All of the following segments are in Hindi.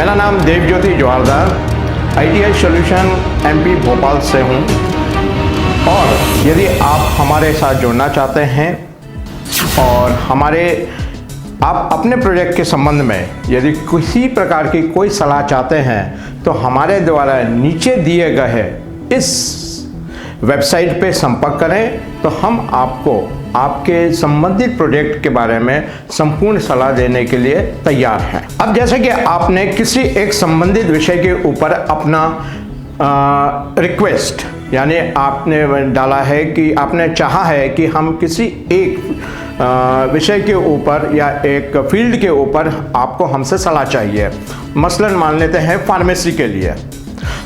मेरा नाम Devjyoti Jawahardar, ITI solution MP Bhopal से हूँ। और यदि आप हमारे साथ जुड़ना चाहते हैं और आप अपने प्रोजेक्ट के संबंध में यदि किसी प्रकार की कोई सलाह चाहते हैं तो हमारे द्वारा नीचे दिए गए इस वेबसाइट पे संपर्क करें, तो हम आपको आपके संबंधित प्रोजेक्ट के बारे में संपूर्ण सलाह देने के लिए तैयार हैं। अब जैसे कि आपने किसी एक संबंधित विषय के ऊपर अपना रिक्वेस्ट यानी आपने डाला है कि आपने चाहा है कि हम किसी एक विषय के ऊपर या एक फील्ड के ऊपर आपको हमसे सलाह चाहिए, मसलन मान लेते हैं फार्मेसी के लिए।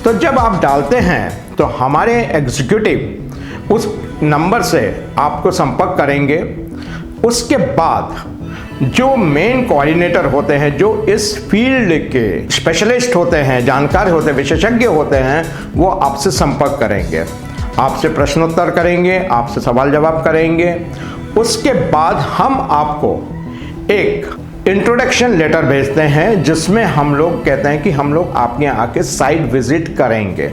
तो जब आप डालते हैं तो हमारे एग्जीक्यूटिव उस नंबर से आपको संपर्क करेंगे। उसके बाद जो मेन कोऑर्डिनेटर होते हैं, जो इस फील्ड के स्पेशलिस्ट होते हैं, जानकार होते हैं, विशेषज्ञ होते हैं, वो आपसे संपर्क करेंगे, आपसे प्रश्नोत्तर करेंगे, आपसे सवाल जवाब करेंगे। उसके बाद हम आपको एक इंट्रोडक्शन लेटर भेजते हैं जिसमें हम लोग कहते हैं कि हम लोग आपके यहाँ आके साइट विजिट करेंगे।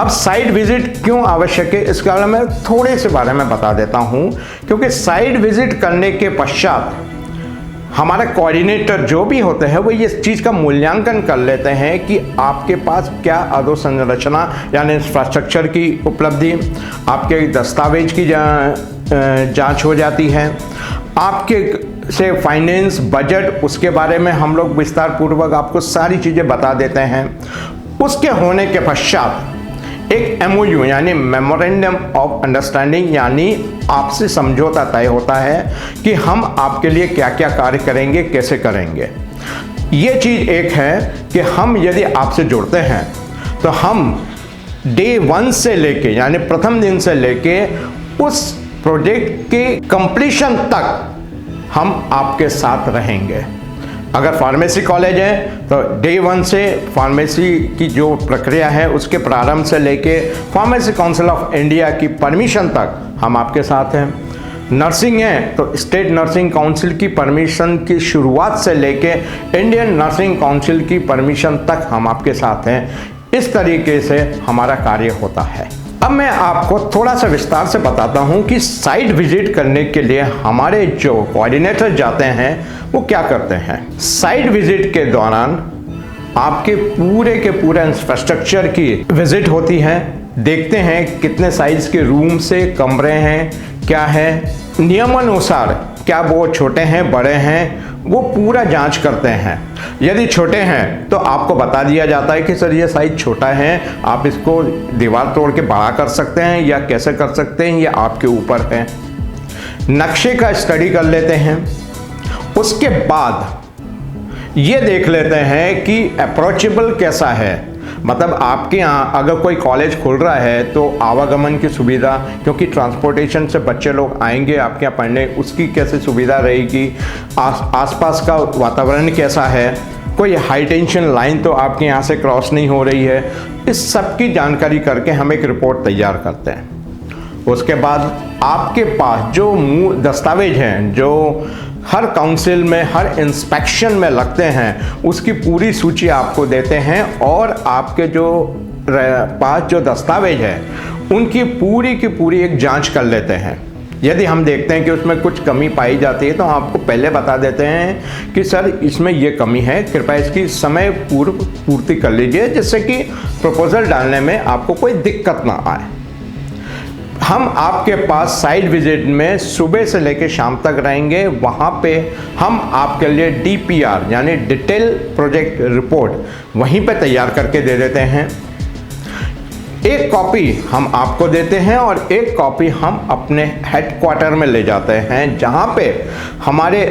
अब साइट विजिट क्यों आवश्यक है, इसके बारे में थोड़े से बारे में बता देता हूं। क्योंकि साइट विजिट करने के पश्चात हमारा कोऑर्डिनेटर जो भी होते हैं वो ये चीज़ का मूल्यांकन कर लेते हैं कि आपके पास क्या अधोसंरचना यानी इंफ्रास्ट्रक्चर की उपलब्धि, आपके दस्तावेज की जांच हो जाती है, आपके से फाइनेंस बजट, उसके बारे में हम लोग विस्तार पूर्वक आपको सारी चीज़ें बता देते हैं। उसके होने के पश्चात एक MOU यानी मेमोरेंडम ऑफ अंडरस्टैंडिंग यानी आपसे समझौता तय होता है कि हम आपके लिए क्या क्या कार्य करेंगे, कैसे करेंगे। ये चीज़ एक है कि हम यदि आपसे जुड़ते हैं तो हम डे 1 से लेके यानी प्रथम दिन से लेके उस प्रोजेक्ट के कंप्लीशन तक हम आपके साथ रहेंगे। अगर फार्मेसी कॉलेज है तो डे 1 से फार्मेसी की जो प्रक्रिया है उसके प्रारंभ से लेके फार्मेसी काउंसिल ऑफ इंडिया की परमिशन तक हम आपके साथ हैं। नर्सिंग है तो स्टेट नर्सिंग काउंसिल की परमिशन की शुरुआत से लेके इंडियन नर्सिंग काउंसिल की परमिशन तक हम आपके साथ हैं। इस तरीके से हमारा कार्य होता है। अब मैं आपको थोड़ा सा विस्तार से बताता हूं कि साइट विजिट करने के लिए हमारे जो कोऑर्डिनेटर जाते हैं वो क्या करते हैं। साइट विजिट के दौरान आपके पूरे के पूरे इंफ्रास्ट्रक्चर की विजिट होती है, देखते हैं कितने साइज के रूम से कमरे हैं, क्या है, नियमानुसार क्या वो छोटे हैं बड़े हैं, वो पूरा जांच करते हैं। यदि छोटे हैं तो आपको बता दिया जाता है कि सर ये साइज छोटा है, आप इसको दीवार तोड़ के बड़ा कर सकते हैं या कैसे कर सकते हैं, ये आपके ऊपर है। नक्शे का स्टडी कर लेते हैं। उसके बाद ये देख लेते हैं कि अप्रोचेबल कैसा है, मतलब आपके यहाँ अगर कोई कॉलेज खुल रहा है तो आवागमन की सुविधा, क्योंकि ट्रांसपोर्टेशन से बच्चे लोग आएंगे आपके यहाँ पढ़ने, उसकी कैसे सुविधा रहेगी, आसपास का वातावरण कैसा है, कोई हाई टेंशन लाइन तो आपके यहाँ से क्रॉस नहीं हो रही है, इस सब की जानकारी करके हम एक रिपोर्ट तैयार करते हैं। उसके बाद आपके पास जो दस्तावेज हैं जो हर काउंसिल में हर इंस्पेक्शन में लगते हैं उसकी पूरी सूची आपको देते हैं और आपके जो पास जो दस्तावेज है उनकी पूरी की पूरी एक जांच कर लेते हैं। यदि हम देखते हैं कि उसमें कुछ कमी पाई जाती है तो हम आपको पहले बता देते हैं कि सर इसमें ये कमी है, कृपया इसकी समय पूर्व पूर्ति कर लीजिए जिससे कि प्रपोजल डालने में आपको कोई दिक्कत ना आए। हम आपके पास साइट विजिट में सुबह से लेकर शाम तक रहेंगे। वहाँ पे हम आपके लिए DPR यानी डिटेल प्रोजेक्ट रिपोर्ट वहीं पे तैयार करके दे देते हैं। एक कॉपी हम आपको देते हैं और एक कॉपी हम अपने हेडक्वार्टर में ले जाते हैं जहाँ पे हमारे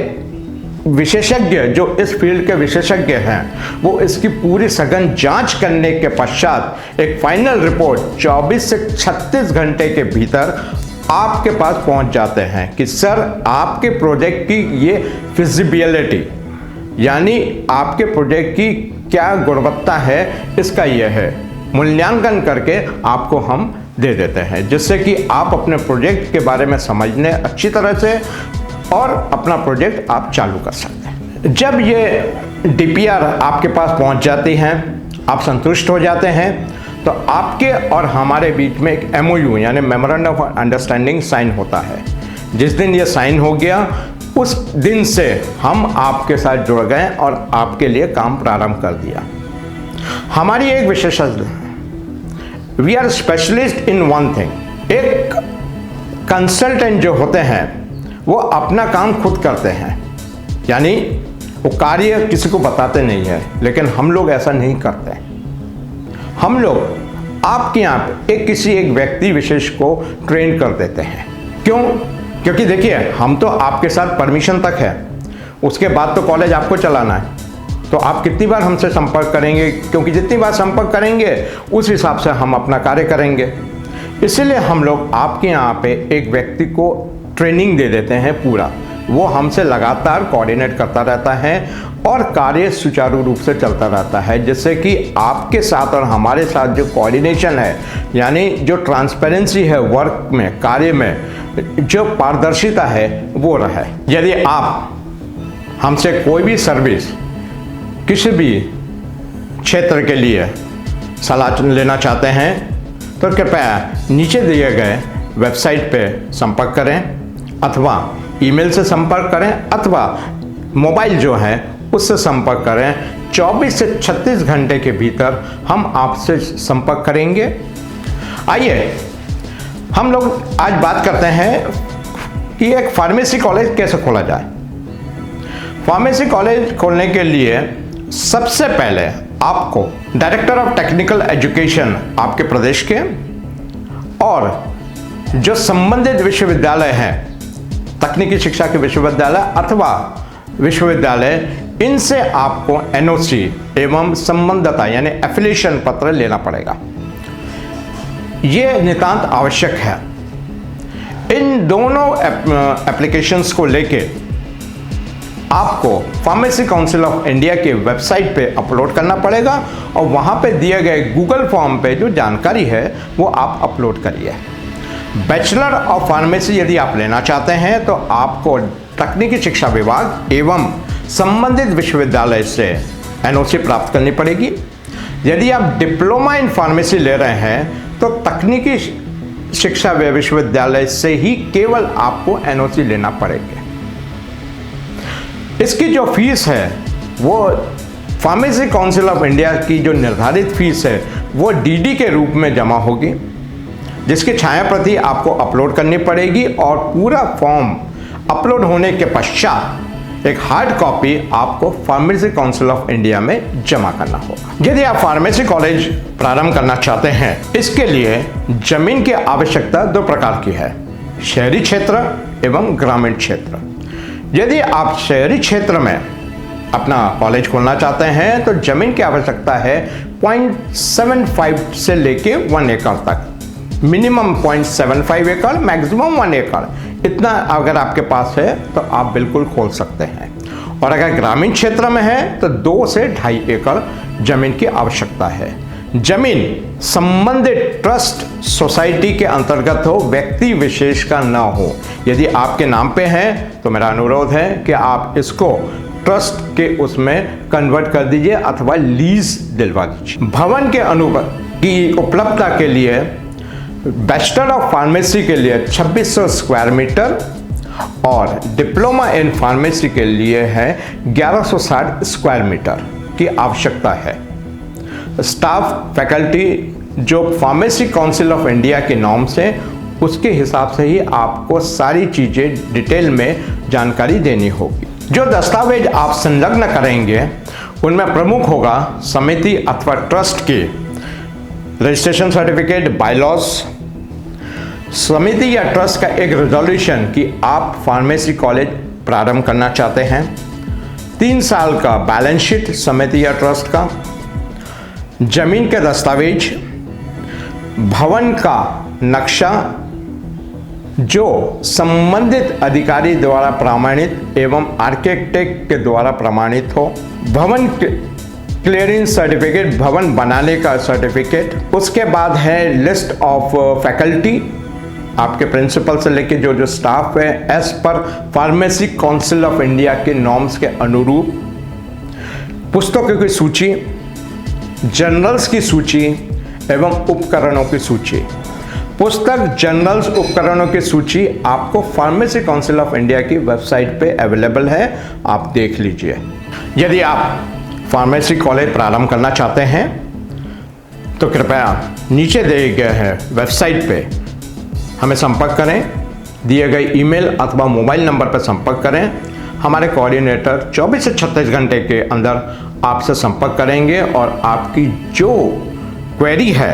विशेषज्ञ जो इस फील्ड के विशेषज्ञ हैं वो इसकी पूरी सघन जांच करने के पश्चात एक फाइनल रिपोर्ट 24 से 36 घंटे के भीतर आपके पास पहुंच जाते हैं कि सर आपके प्रोजेक्ट की ये फिजिबिलिटी यानी आपके प्रोजेक्ट की क्या गुणवत्ता है, इसका यह है मूल्यांकन करके आपको हम दे देते हैं, जिससे कि आप अपने प्रोजेक्ट के बारे में समझने अच्छी तरह से और अपना प्रोजेक्ट आप चालू कर सकते हैं। जब ये डीपीआर आपके पास पहुंच जाती हैं, आप संतुष्ट हो जाते हैं, तो आपके और हमारे बीच में एक MOU यानी मेमोरेंडम ऑफ अंडरस्टैंडिंग साइन होता है। जिस दिन ये साइन हो गया उस दिन से हम आपके साथ जुड़ गए और आपके लिए काम प्रारंभ कर दिया। हमारी एक विशेषता, we are specialist in one thing. एक कंसल्टेंट जो होते हैं वो अपना काम खुद करते हैं, यानी वो कार्य किसी को बताते नहीं है, लेकिन हम लोग ऐसा नहीं करते। हम लोग आपके यहाँ पे किसी एक व्यक्ति विशेष को ट्रेन कर देते हैं। क्यों? क्योंकि देखिए, हम तो आपके साथ परमिशन तक है, उसके बाद तो कॉलेज आपको चलाना है। तो आप कितनी बार हमसे संपर्क करेंगे, क्योंकि जितनी बार संपर्क करेंगे उस हिसाब से हम अपना कार्य करेंगे। इसीलिए हम लोग आपके यहाँ पे एक व्यक्ति को ट्रेनिंग दे देते हैं पूरा, वो हमसे लगातार कोऑर्डिनेट करता रहता है और कार्य सुचारू रूप से चलता रहता है, जिससे कि आपके साथ और हमारे साथ जो कोऑर्डिनेशन है, यानी जो ट्रांसपेरेंसी है वर्क में, कार्य में, जो पारदर्शिता है वो रहे। यदि आप हमसे कोई भी सर्विस किसी भी क्षेत्र के लिए सलाह लेना चाहते हैं तो कृपया नीचे दिए गए वेबसाइट पे संपर्क करें, अथवा ईमेल से संपर्क करें, अथवा मोबाइल जो है उससे संपर्क करें। 24 से 36 घंटे के भीतर हम आपसे संपर्क करेंगे। आइए हम लोग आज बात करते हैं कि एक फार्मेसी कॉलेज कैसे खोला जाए। फार्मेसी कॉलेज खोलने के लिए सबसे पहले आपको डायरेक्टर ऑफ टेक्निकल एजुकेशन आपके प्रदेश के और जो संबंधित विश्वविद्यालय हैं, तकनीकी शिक्षा के विश्वविद्यालय अथवा विश्वविद्यालय, इनसे आपको NOC एवं संबद्धता यानी एफिलिएशन पत्र लेना पड़ेगा। ये नितांत आवश्यक है। इन दोनों एप्लीकेशंस को लेके आपको फार्मेसी काउंसिल ऑफ इंडिया के वेबसाइट पे अपलोड करना पड़ेगा और वहाँ पे दिए गए गूगल फॉर्म पे जो जानकारी है वो आप अपलोड करिए। बैचलर ऑफ फार्मेसी यदि आप लेना चाहते हैं तो आपको तकनीकी शिक्षा विभाग एवं संबंधित विश्वविद्यालय से NOC प्राप्त करनी पड़ेगी। यदि आप डिप्लोमा इन फार्मेसी ले रहे हैं तो तकनीकी शिक्षा विश्वविद्यालय से ही केवल आपको NOC लेना पड़ेगा। इसकी जो फीस है वो फार्मेसी काउंसिल ऑफ इंडिया की जो निर्धारित फीस है वो DD के रूप में जमा होगी, जिसकी छाया प्रति आपको अपलोड करनी पड़ेगी और पूरा फॉर्म अपलोड होने के पश्चात एक हार्ड कॉपी आपको फार्मेसी काउंसिल ऑफ इंडिया में जमा करना होगा। यदि आप फार्मेसी कॉलेज प्रारंभ करना चाहते हैं, इसके लिए जमीन की आवश्यकता 2 प्रकार की है, शहरी क्षेत्र एवं ग्रामीण क्षेत्र। यदि आप शहरी क्षेत्र में अपना कॉलेज खोलना चाहते हैं तो जमीन की आवश्यकता है 0.75 से लेके 1 एकड़ तक, मिनिमम 0.75 एकड़, मैक्सिमम 1 एकड़, इतना अगर आपके पास है तो आप बिल्कुल खोल सकते हैं। और अगर ग्रामीण क्षेत्र में है तो 2 से 2.5 एकड़ जमीन की आवश्यकता है। जमीन संबंधित ट्रस्ट सोसाइटी के अंतर्गत हो, व्यक्ति विशेष का ना हो। यदि आपके नाम पे है तो मेरा अनुरोध है कि आप इसको ट्रस्ट के उसमें कन्वर्ट कर दीजिए अथवा लीज दिलवा दीजिए। भवन के की उपलब्धता के लिए बैचलर ऑफ फार्मेसी के लिए 2600 स्क्वायर मीटर और डिप्लोमा इन फार्मेसी के लिए है 1160 स्क्वायर मीटर की आवश्यकता है। स्टाफ फैकल्टी जो फार्मेसी काउंसिल ऑफ इंडिया के नॉर्म्स हैं उसके हिसाब से ही आपको सारी चीज़ें डिटेल में जानकारी देनी होगी। जो दस्तावेज आप संलग्न करेंगे उनमें प्रमुख होगा समिति अथवा ट्रस्ट की रजिस्ट्रेशन सर्टिफिकेट, बायलॉज, समिति या ट्रस्ट का एक रेजोल्यूशन कि आप फार्मेसी कॉलेज प्रारंभ करना चाहते हैं, 3 साल का बैलेंस शीट समिति या ट्रस्ट का, जमीन के दस्तावेज, भवन का नक्शा जो संबंधित अधिकारी द्वारा प्रमाणित एवं आर्किटेक्ट के द्वारा प्रमाणित हो, भवन क्लियरेंस सर्टिफिकेट, भवन बनाने का सर्टिफिकेट, उसके बाद है लिस्ट ऑफ फैकल्टी आपके प्रिंसिपल से लेके जो स्टाफ है एज पर फार्मेसी काउंसिल ऑफ इंडिया के नॉर्म्स के अनुरूप पुस्तकों की सूची, जर्नल्स की सूची एवं उपकरणों की सूची। पुस्तक, जर्नल्स, उपकरणों की सूची आपको फार्मेसी काउंसिल ऑफ इंडिया की वेबसाइट पे अवेलेबल है, आप देख लीजिए। यदि आप फार्मेसी कॉलेज प्रारंभ करना चाहते हैं तो कृपया नीचे दिए गए हैं वेबसाइट पे हमें संपर्क करें, दिए गए ईमेल अथवा मोबाइल नंबर पर संपर्क करें। हमारे कोऑर्डिनेटर 24 से 36 घंटे के अंदर आपसे संपर्क करेंगे और आपकी जो क्वेरी है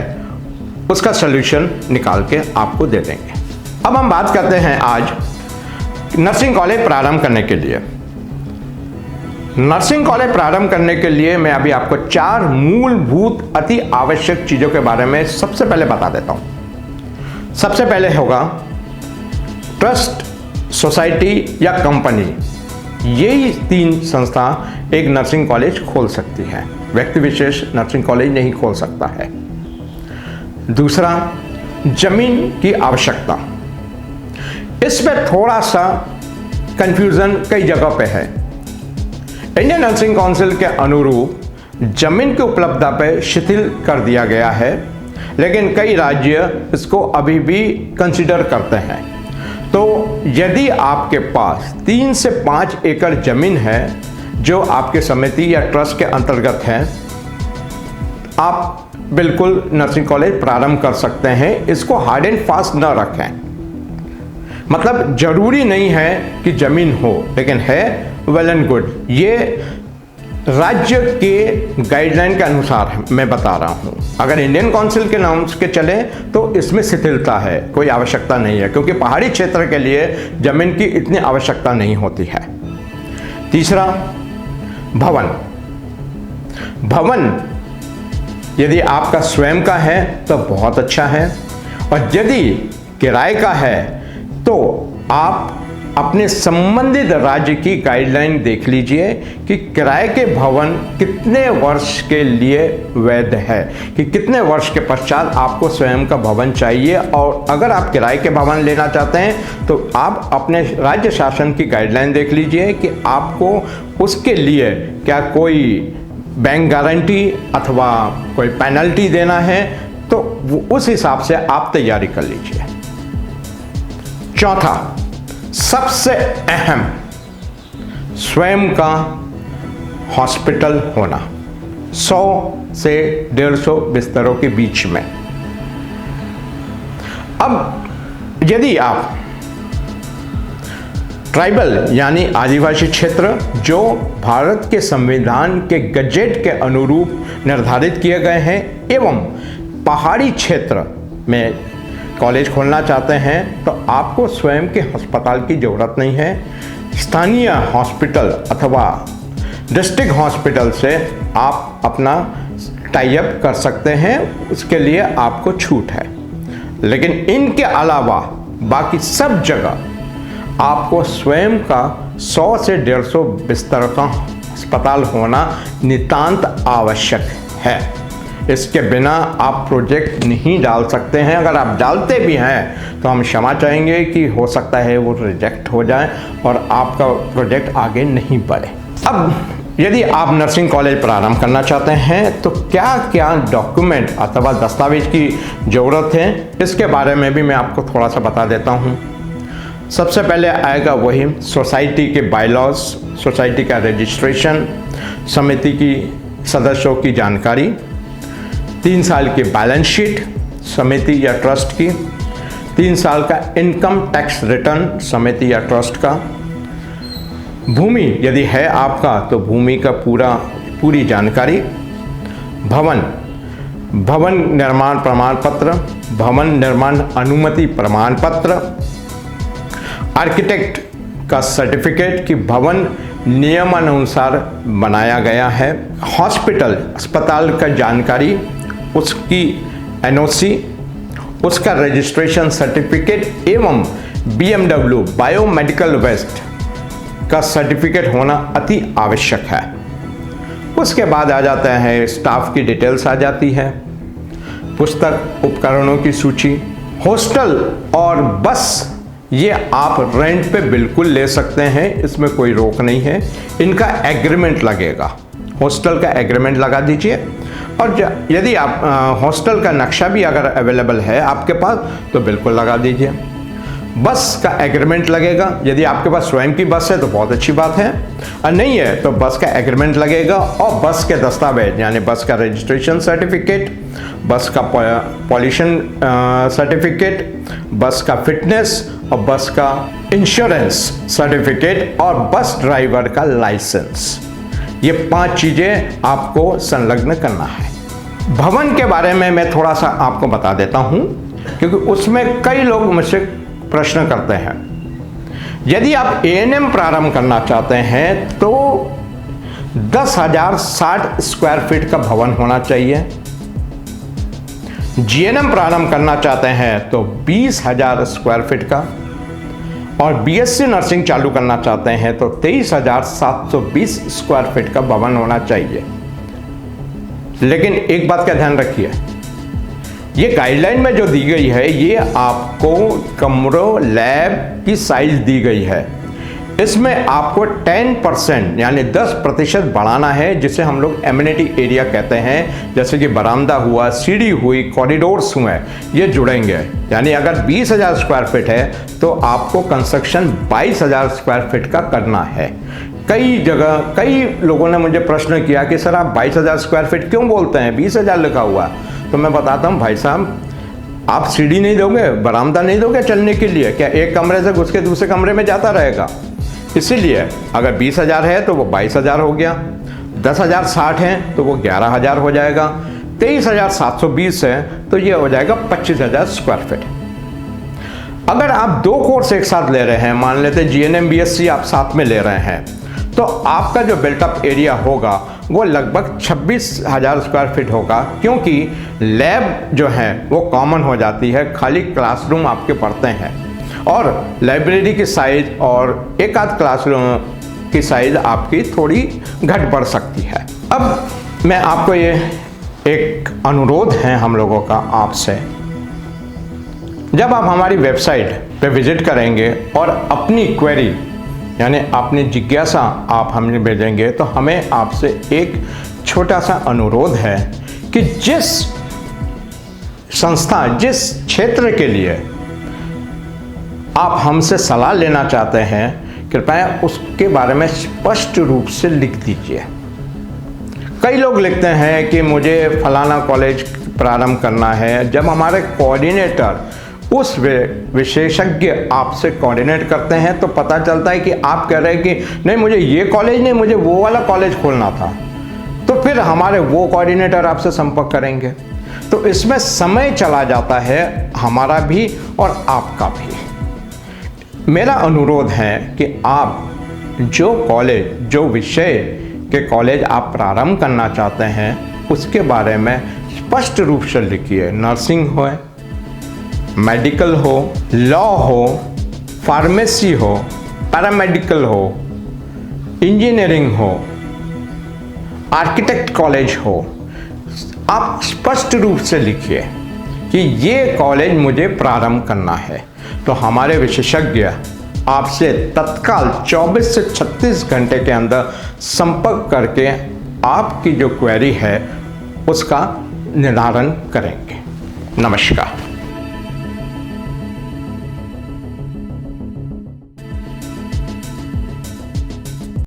उसका सलूशन निकाल के आपको दे देंगे। अब हम बात करते हैं आज नर्सिंग कॉलेज प्रारंभ करने के लिए। नर्सिंग कॉलेज प्रारंभ करने के लिए मैं अभी आपको 4 मूलभूत अति आवश्यक चीज़ों के बारे में सबसे पहले बता देता हूँ। सबसे पहले होगा ट्रस्ट, सोसाइटी या कंपनी। यही 3 संस्था एक नर्सिंग कॉलेज खोल सकती है, व्यक्ति विशेष नर्सिंग कॉलेज नहीं खोल सकता है। दूसरा, जमीन की आवश्यकता। इसमें थोड़ा सा कंफ्यूजन कई जगह पे है। इंडियन नर्सिंग काउंसिल के अनुरूप जमीन की उपलब्धता पे शिथिल कर दिया गया है, लेकिन कई राज्य इसको अभी भी कंसीडर करते हैं। तो यदि आपके पास 3 से 5 एकड़ जमीन है जो आपके समिति या ट्रस्ट के अंतर्गत है, आप बिल्कुल नर्सिंग कॉलेज प्रारंभ कर सकते हैं। इसको हार्ड एंड फास्ट न रखें, मतलब जरूरी नहीं है कि जमीन हो, लेकिन है वेल एंड गुड। ये राज्य के गाइडलाइन के अनुसार मैं बता रहा हूँ। अगर इंडियन काउंसिल के नॉर्म्स के चले तो इसमें शिथिलता है, कोई आवश्यकता नहीं है, क्योंकि पहाड़ी क्षेत्र के लिए जमीन की इतनी आवश्यकता नहीं होती है। तीसरा, भवन। भवन यदि आपका स्वयं का है तो बहुत अच्छा है, और यदि किराए का है तो आप अपने संबंधित राज्य की गाइडलाइन देख लीजिए कि किराए के भवन कितने वर्ष के लिए वैध है, कि कितने वर्ष के पश्चात आपको स्वयं का भवन चाहिए। और अगर आप किराए के भवन लेना चाहते हैं तो आप अपने राज्य शासन की गाइडलाइन देख लीजिए कि आपको उसके लिए क्या कोई बैंक गारंटी अथवा कोई पेनल्टी देना है, तो उस हिसाब से आप तैयारी कर लीजिए। चौथा, सबसे अहम, स्वयं का हॉस्पिटल होना 100 से 150 बिस्तरों के बीच में। अब यदि आप ट्राइबल यानी आदिवासी क्षेत्र जो भारत के संविधान के गजेट के अनुरूप निर्धारित किए गए हैं एवं पहाड़ी क्षेत्र में कॉलेज खोलना चाहते हैं, तो आपको स्वयं के अस्पताल की ज़रूरत नहीं है। स्थानीय हॉस्पिटल अथवा डिस्ट्रिक्ट हॉस्पिटल से आप अपना टाई अप कर सकते हैं, उसके लिए आपको छूट है। लेकिन इनके अलावा बाकी सब जगह आपको स्वयं का 100 से 150 बिस्तर का अस्पताल होना नितांत आवश्यक है। इसके बिना आप प्रोजेक्ट नहीं डाल सकते हैं। अगर आप डालते भी हैं तो हम क्षमा चाहेंगे कि हो सकता है वो रिजेक्ट हो जाए और आपका प्रोजेक्ट आगे नहीं बढ़े। अब यदि आप नर्सिंग कॉलेज प्रारंभ करना चाहते हैं तो क्या क्या डॉक्यूमेंट अथवा दस्तावेज की ज़रूरत है, इसके बारे में भी मैं आपको थोड़ा सा बता देता हूँ। सबसे पहले आएगा वही सोसाइटी के बायलॉज, सोसाइटी का रजिस्ट्रेशन, समिति की सदस्यों की जानकारी, 3 साल की बैलेंस शीट समिति या ट्रस्ट की, 3 साल का इनकम टैक्स रिटर्न समिति या ट्रस्ट का, भूमि यदि है आपका तो भूमि का पूरी जानकारी, भवन निर्माण प्रमाण पत्र, भवन निर्माण अनुमति प्रमाण पत्र, आर्किटेक्ट का सर्टिफिकेट कि भवन नियमानुसार बनाया गया है, हॉस्पिटल अस्पताल का जानकारी, उसकी एनओसी, उसका रजिस्ट्रेशन सर्टिफिकेट एवं BMW बायोमेडिकल वेस्ट का सर्टिफिकेट होना अति आवश्यक है। उसके बाद आ जाता है स्टाफ की डिटेल्स आ जाती है, पुस्तक उपकरणों की सूची, हॉस्टल और बस ये आप रेंट पे बिल्कुल ले सकते हैं, इसमें कोई रोक नहीं है। इनका एग्रीमेंट लगेगा, हॉस्टल का एग्रीमेंट लगा दीजिए। और यदि आप हॉस्टल का नक्शा भी अगर अवेलेबल है आपके पास तो बिल्कुल लगा दीजिए। बस का एग्रीमेंट लगेगा, यदि आपके पास स्वयं की बस है तो बहुत अच्छी बात है, और नहीं है तो बस का एग्रीमेंट लगेगा। और बस के दस्तावेज यानी बस का रजिस्ट्रेशन सर्टिफिकेट, बस का पॉल्यूशन सर्टिफिकेट, बस का फिटनेस और बस का इंश्योरेंस सर्टिफिकेट और बस ड्राइवर का लाइसेंस, ये 5 चीज़ें आपको संलग्न करना है। भवन के बारे में मैं थोड़ा सा आपको बता देता हूँ, क्योंकि उसमें कई लोग मुझसे प्रश्न करते हैं। यदि आप A&M प्रारंभ करना चाहते हैं तो 10,060 स्क्वायर फीट का भवन होना चाहिए। GNM प्रारंभ करना चाहते हैं तो 20,000 स्क्वायर फीट का, और BSc नर्सिंग चालू करना चाहते हैं तो 23,720 स्क्वायर फीट का भवन होना चाहिए। लेकिन एक बात का ध्यान रखिए, ये गाइडलाइन में जो दी गई है ये आपको कमरों लैब की साइज दी गई है, इसमें आपको 10% यानी 10% बढ़ाना है, जिसे हम लोग एमिनिटी एरिया कहते हैं। जैसे कि बरामदा हुआ, सीढ़ी हुई, कॉरिडोर्स हुए, ये जुड़ेंगे। यानी अगर 20,000 स्क्वायर फीट है तो आपको कंस्ट्रक्शन 22,000 स्क्वायर फीट का करना है। कई जगह कई लोगों ने मुझे प्रश्न किया कि सर आप 22,000 स्क्वायर फीट क्यों बोलते हैं, 20,000 लिखा हुआ। तो मैं बताता हूँ भाई साहब, आप सीढ़ी नहीं दोगे, बरामदा नहीं दोगे चलने के लिए, क्या एक कमरे से घुस के दूसरे कमरे में जाता रहेगा? इसीलिए अगर 20,000 है तो वो 22,000 हो गया, 10,060 है तो वो 11,000 हो जाएगा, 23,720 है तो ये हो जाएगा 25,000 स्क्वायर फीट। अगर आप 2 कोर्स एक साथ ले रहे हैं, मान लेते GNM BSc आप साथ में ले रहे हैं, तो आपका जो बिल्टअप एरिया होगा वो लगभग 26,000 स्क्वायर फीट होगा, क्योंकि लैब जो है वो कॉमन हो जाती है, खाली क्लासरूम आपके पड़ते हैं, और लाइब्रेरी की साइज और एक आध क्लासरूम की साइज आपकी थोड़ी घट बढ़ सकती है। अब मैं आपको ये एक अनुरोध है हम लोगों का आपसे, जब आप हमारी वेबसाइट पे विजिट करेंगे और अपनी क्वेरी यानी अपनी जिज्ञासा आप हमें भेजेंगे, तो हमें आपसे एक छोटा सा अनुरोध है कि जिस संस्था, जिस क्षेत्र के लिए आप हमसे सलाह लेना चाहते हैं, कृपया उसके बारे में स्पष्ट रूप से लिख दीजिए। कई लोग लिखते हैं कि मुझे फलाना कॉलेज प्रारंभ करना है। जब हमारे कोऑर्डिनेटर उस विशेषज्ञ आपसे कोऑर्डिनेट करते हैं तो पता चलता है कि आप कह रहे हैं कि नहीं मुझे ये कॉलेज नहीं, मुझे वो वाला कॉलेज खोलना था, तो फिर हमारे वो कोऑर्डिनेटर आपसे संपर्क करेंगे। तो इसमें समय चला जाता है, हमारा भी और आपका भी। मेरा अनुरोध है कि आप जो कॉलेज, जो विषय के कॉलेज आप प्रारंभ करना चाहते हैं उसके बारे में स्पष्ट रूप से लिखिए। नर्सिंग हो, मेडिकल हो, लॉ हो, फार्मेसी हो, पैरामेडिकल हो, इंजीनियरिंग हो, आर्किटेक्ट कॉलेज हो, आप स्पष्ट रूप से लिखिए कि ये कॉलेज मुझे प्रारंभ करना है। तो हमारे विशेषज्ञ आपसे तत्काल 24 से 36 घंटे के अंदर संपर्क करके आपकी जो क्वेरी है उसका निवारण करेंगे। नमस्कार।